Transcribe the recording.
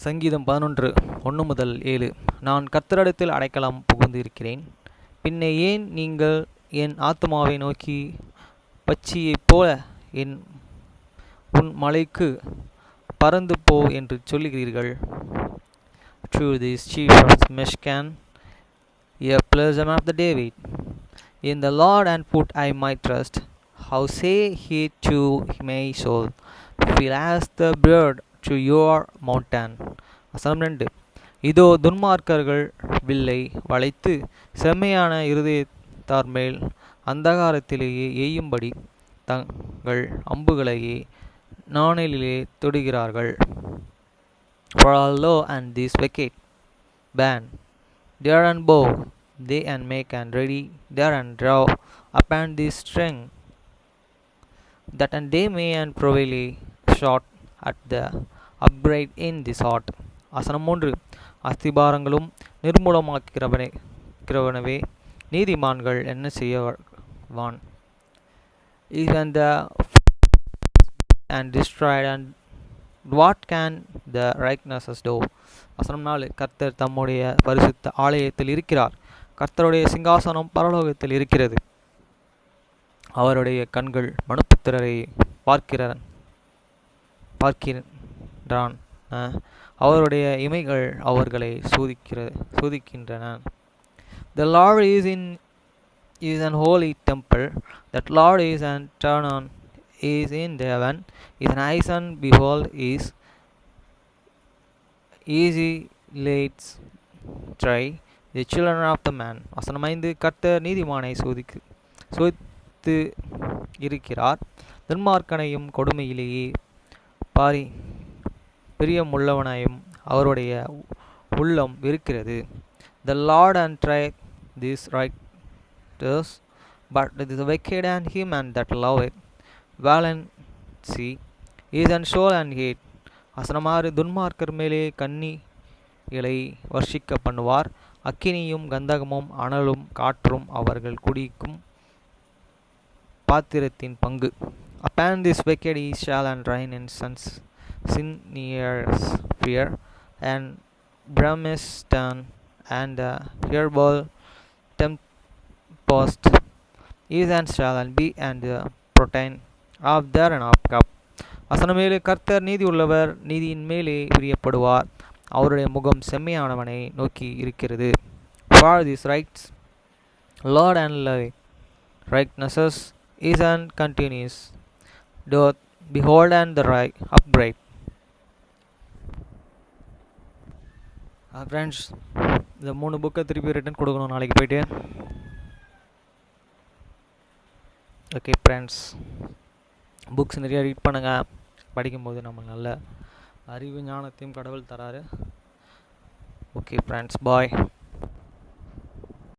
சங்கீதம் 11 1 முதல் 7. நான் கர்த்தரிடத்தில் அடைக்கலம் புகுந்து இருக்கிறேன். பின்னே ஏன் நீங்கள் என் ஆத்துமாவை நோக்கி பட்சியைப் போல உன் மலைக்கு பறந்து போ என்று சொல்லுகிறீர்கள்? Through this chief of Meshkan, a pleasant of the David. In the Lord and put I my trust. How say he to my soul, feel as the bird to your mountain. வசனம் 2. இதோ துன்மார்க்கர்கள் வில்லை வளைத்து செம்மையான இருதயத்தார் மேல் அந்தகாரத்திலேயே எய்யும்படி தங்கள் அம்புகளையே நாணலிலே தொடுகிறார்கள். For although and this wicked band, dear and bow, they and make and ready, there and draw upon this string, that and they may and prevail shot at the upgrade in this heart. வசனம் 3. அஸ்திபாரங்களும் நிர்மூலமாக்கிறவனவே நீதிமான்கள் என்ன செய்யவான்? Even the and destroyed, and what can the righteous do? வசனம் 4. கர்த்தர் தம்முடைய பரிசுத்த ஆலயத்தில் இருக்கிறார். கர்த்தருடைய சிங்காசனம் பரலோகத்தில் இருக்கிறது. அவருடைய கண்கள் மனுபுத்திரரை பார்க்கிறான். அவருடைய இமைகள் அவர்களை சோதிக்கின்றன. The Lord is an holy temple. That Lord is an eternal is in the heaven. Is an eyes and behold is easy lates try the children of the man. வசனம் 5. கர்த்தர் நீதிமானை சோதித்து இருக்கிறார். துன்மார்க்கனையும் கொடுமையிலேயே பிரியமுள்ளவனையும் அவருடைய உள்ளம் இருக்கிறது. The Lord and try this righteous, but the wicked and him and that love it valency is and soul and hate. வசனம் 6. துன்மார்க்கர் மேலே கண்ணிகளை வர்ஷிக்க பண்ணுவார். அக்கினியும் கந்தகமும் அனலும் காற்றும் அவர்கள் குடிக்கும் பாத்திரத்தின் பங்கு. Upon this wicked he shall and rain in sinners fear and brimstone and the terrible tempest is and shall and be and the protein of their and of cup. வசனம் 7. கர்த்தர் நீதி உள்ளவர், நீதியின் மேலே பிரியப்படுவார். அவருடைய முகம் செம்மையானவனை நோக்கி இருக்கிறது. For this rights Lord and love righteousness is and continues doth behold and the right upright. Friends, இந்த 3 புக்கை திருப்பி ரிட்டன் கொடுக்கணும் நாளைக்கு போயிட்டு. ஓகே ஃப்ரெண்ட்ஸ், புக்ஸ் நிறையா ரீட் பண்ணுங்கள். படிக்கும்போது நம்ம நல்ல அறிவு ஞானத்தையும் கடவுள் தராரு. ஓகே ஃப்ரெண்ட்ஸ், பாய்.